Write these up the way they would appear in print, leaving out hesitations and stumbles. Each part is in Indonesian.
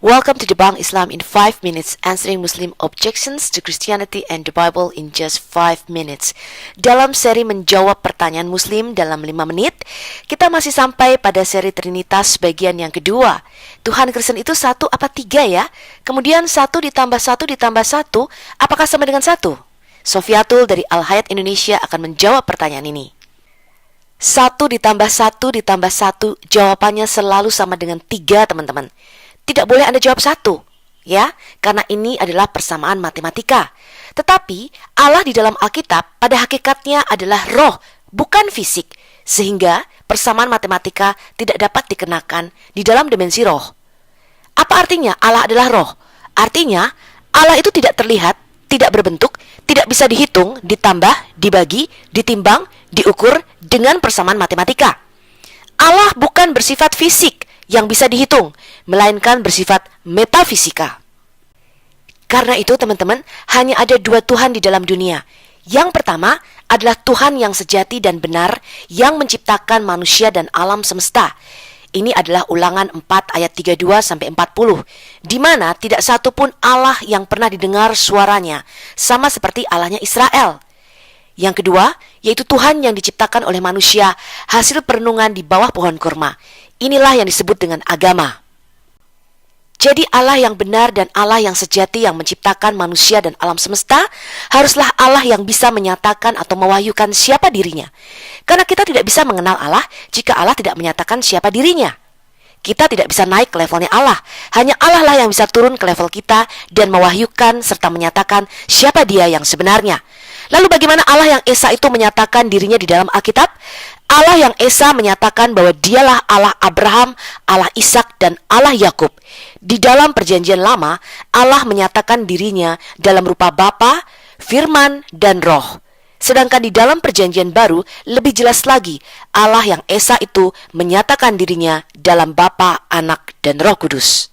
Welcome to Debunk Islam in 5 minutes, answering Muslim objections to Christianity and the Bible in just 5 minutes. Dalam seri menjawab pertanyaan Muslim dalam 5 menit, kita masih sampai pada seri Trinitas bagian yang kedua. Tuhan Kristen itu 1 apa 3 ya? Kemudian 1 ditambah 1 ditambah 1, apakah sama dengan 1? Sofiatul dari Al-Hayat Indonesia akan menjawab pertanyaan ini. 1 ditambah 1 ditambah 1, jawabannya selalu sama dengan 3, teman-teman. Tidak boleh Anda jawab 1, ya, karena ini adalah persamaan matematika. Tetapi Allah di dalam Alkitab pada hakikatnya adalah roh, bukan fisik, sehingga persamaan matematika tidak dapat dikenakan di dalam dimensi roh. Apa artinya Allah adalah roh? Artinya Allah itu tidak terlihat, tidak berbentuk, tidak bisa dihitung, ditambah, dibagi, ditimbang, diukur dengan persamaan matematika. Allah bukan bersifat fisik yang bisa dihitung, melainkan bersifat metafisika. Karena itu teman-teman, hanya ada 2 Tuhan di dalam dunia. Yang pertama adalah Tuhan yang sejati dan benar, yang menciptakan manusia dan alam semesta. Ini adalah Ulangan 4 ayat 32-40, di mana tidak satu pun Allah yang pernah didengar suaranya, sama seperti Allahnya Israel. Yang kedua, yaitu Tuhan yang diciptakan oleh manusia, hasil perenungan di bawah pohon kurma. Inilah yang disebut dengan agama. Jadi Allah yang benar dan Allah yang sejati yang menciptakan manusia dan alam semesta haruslah Allah yang bisa menyatakan atau mewahyukan siapa dirinya. Karena kita tidak bisa mengenal Allah jika Allah tidak menyatakan siapa dirinya. Kita tidak bisa naik ke levelnya Allah. Hanya Allah lah yang bisa turun ke level kita dan mewahyukan serta menyatakan siapa dia yang sebenarnya. Lalu bagaimana Allah yang Esa itu menyatakan dirinya di dalam Alkitab? Allah yang Esa menyatakan bahwa dialah Allah Abraham, Allah Ishak, dan Allah Yakub. Di dalam perjanjian lama, Allah menyatakan dirinya dalam rupa Bapa, Firman, dan Roh. Sedangkan di dalam perjanjian baru, lebih jelas lagi, Allah yang Esa itu menyatakan dirinya dalam Bapa, Anak, dan Roh Kudus.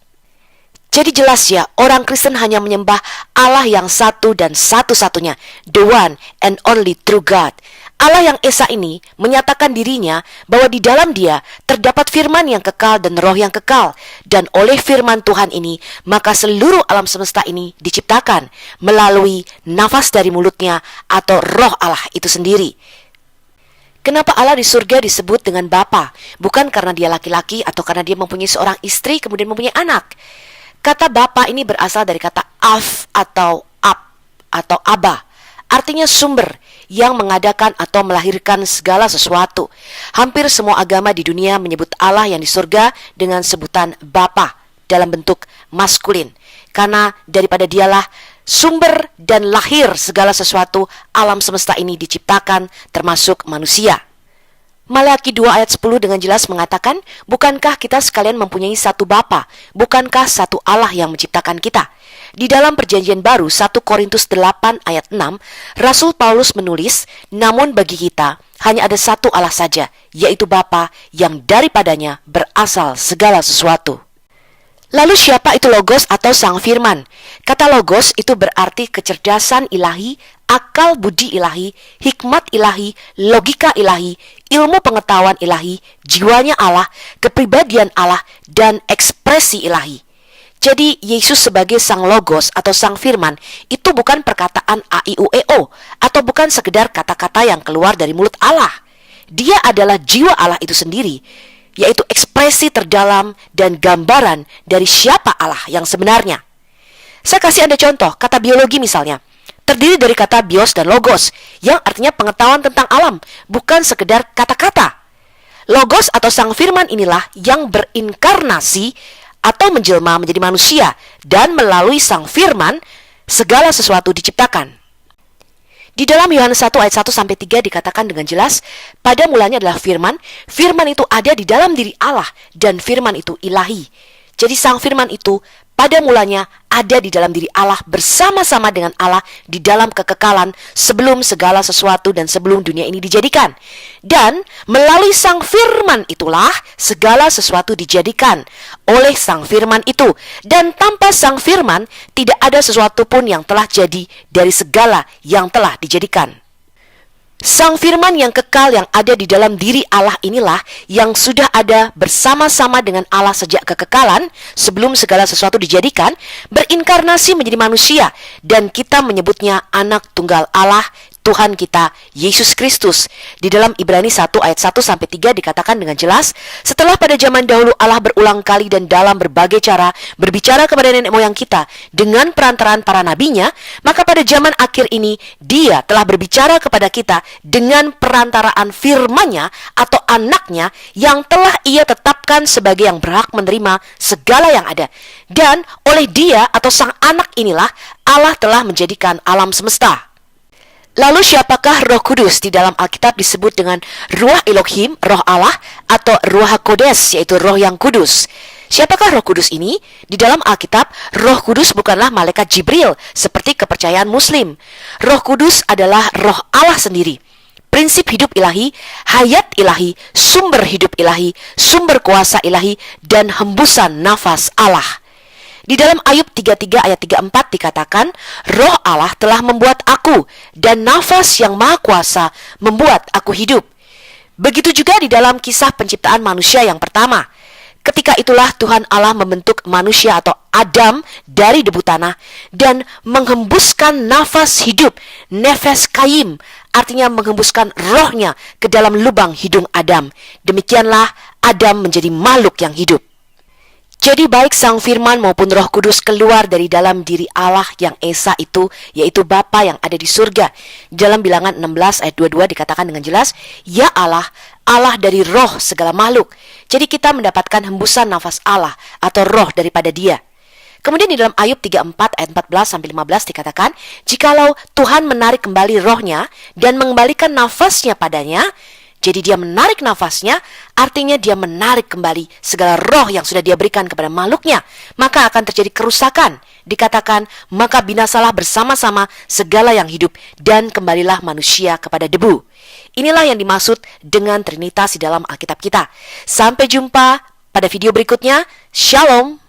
Jadi jelas ya, orang Kristen hanya menyembah Allah yang satu dan satu-satunya, the one and only true God. Allah yang Esa ini menyatakan dirinya bahwa di dalam dia terdapat firman yang kekal dan roh yang kekal. Dan oleh firman Tuhan ini, maka seluruh alam semesta ini diciptakan melalui nafas dari mulutnya atau roh Allah itu sendiri. Kenapa Allah di surga disebut dengan Bapa? Bukan karena dia laki-laki atau karena dia mempunyai seorang istri kemudian mempunyai anak. Kata Bapa ini berasal dari kata af atau ab atau aba. Artinya sumber yang mengadakan atau melahirkan segala sesuatu. Hampir semua agama di dunia menyebut Allah yang di surga dengan sebutan Bapa dalam bentuk maskulin. Karena daripada dialah sumber dan lahir segala sesuatu, alam semesta ini diciptakan termasuk manusia. Malaki 2 ayat 10 dengan jelas mengatakan, bukankah kita sekalian mempunyai satu Bapa? Bukankah satu Allah yang menciptakan kita? Di dalam perjanjian baru 1 Korintus 8 ayat 6, Rasul Paulus menulis, namun bagi kita hanya ada satu Allah saja, yaitu Bapa yang daripadanya berasal segala sesuatu. Lalu siapa itu Logos atau Sang Firman? Kata Logos itu berarti kecerdasan ilahi, akal budi ilahi, hikmat ilahi, logika ilahi, ilmu pengetahuan ilahi, jiwanya Allah, kepribadian Allah, dan ekspresi ilahi. Jadi Yesus sebagai Sang Logos atau Sang Firman itu bukan perkataan a, i, u, e, o, atau bukan sekedar kata-kata yang keluar dari mulut Allah. Dia adalah jiwa Allah itu sendiri, yaitu ekspresi terdalam dan gambaran dari siapa Allah yang sebenarnya. Saya kasih Anda contoh, kata biologi misalnya, terdiri dari kata bios dan logos, yang artinya pengetahuan tentang alam, bukan sekedar kata-kata. Logos atau Sang Firman inilah yang berinkarnasi atau menjelma menjadi manusia, dan melalui Sang Firman, segala sesuatu diciptakan. Di dalam Yohanes 1 ayat 1-3 dikatakan dengan jelas, pada mulanya adalah firman, firman itu ada di dalam diri Allah, dan firman itu ilahi. Jadi Sang Firman itu pada mulanya ada di dalam diri Allah bersama-sama dengan Allah di dalam kekekalan sebelum segala sesuatu dan sebelum dunia ini dijadikan. Dan melalui Sang Firman itulah segala sesuatu dijadikan oleh Sang Firman itu. Dan tanpa Sang Firman tidak ada sesuatu pun yang telah jadi dari segala yang telah dijadikan. Sang firman yang kekal yang ada di dalam diri Allah inilah yang sudah ada bersama-sama dengan Allah sejak kekekalan, sebelum segala sesuatu dijadikan, berinkarnasi menjadi manusia, dan kita menyebutnya anak tunggal Allah, Tuhan kita, Yesus Kristus. Di dalam Ibrani 1 ayat 1-3 dikatakan dengan jelas, setelah pada zaman dahulu Allah berulang kali dan dalam berbagai cara berbicara kepada nenek moyang kita dengan perantaraan para nabinya, maka pada zaman akhir ini Dia telah berbicara kepada kita dengan perantaraan firman-Nya atau anaknya yang telah Ia tetapkan sebagai yang berhak menerima segala yang ada. Dan oleh Dia atau sang anak inilah Allah telah menjadikan alam semesta. Lalu siapakah Roh Kudus? Di dalam Alkitab disebut dengan Ruach Elohim, Roh Allah, atau Ruach HaKodes, yaitu Roh yang kudus. Siapakah Roh Kudus ini? Di dalam Alkitab, Roh Kudus bukanlah malaikat Jibril, seperti kepercayaan Muslim. Roh Kudus adalah Roh Allah sendiri. Prinsip hidup ilahi, hayat ilahi, sumber hidup ilahi, sumber kuasa ilahi, dan hembusan nafas Allah. Di dalam Ayub 33 ayat 34 dikatakan, Roh Allah telah membuat aku, dan nafas yang maha kuasa membuat aku hidup. Begitu juga di dalam kisah penciptaan manusia yang pertama. Ketika itulah Tuhan Allah membentuk manusia atau Adam dari debu tanah dan menghembuskan nafas hidup, nefes kaim, artinya menghembuskan rohnya ke dalam lubang hidung Adam. Demikianlah Adam menjadi makhluk yang hidup. Jadi baik Sang Firman maupun Roh Kudus keluar dari dalam diri Allah yang Esa itu, yaitu Bapa yang ada di surga. Dalam Bilangan 16 ayat 22 dikatakan dengan jelas, Ya Allah, Allah dari roh segala makhluk. Jadi kita mendapatkan hembusan nafas Allah atau roh daripada Dia. Kemudian di dalam Ayub 34 ayat 14-15 dikatakan, jikalau Tuhan menarik kembali rohnya dan mengembalikan nafasnya padanya, jadi Dia menarik nafasnya, artinya Dia menarik kembali segala roh yang sudah Dia berikan kepada makhluknya. Maka akan terjadi kerusakan. Dikatakan, maka binasalah bersama-sama segala yang hidup dan kembalilah manusia kepada debu. Inilah yang dimaksud dengan Trinitas di dalam Alkitab kita. Sampai jumpa pada video berikutnya. Shalom.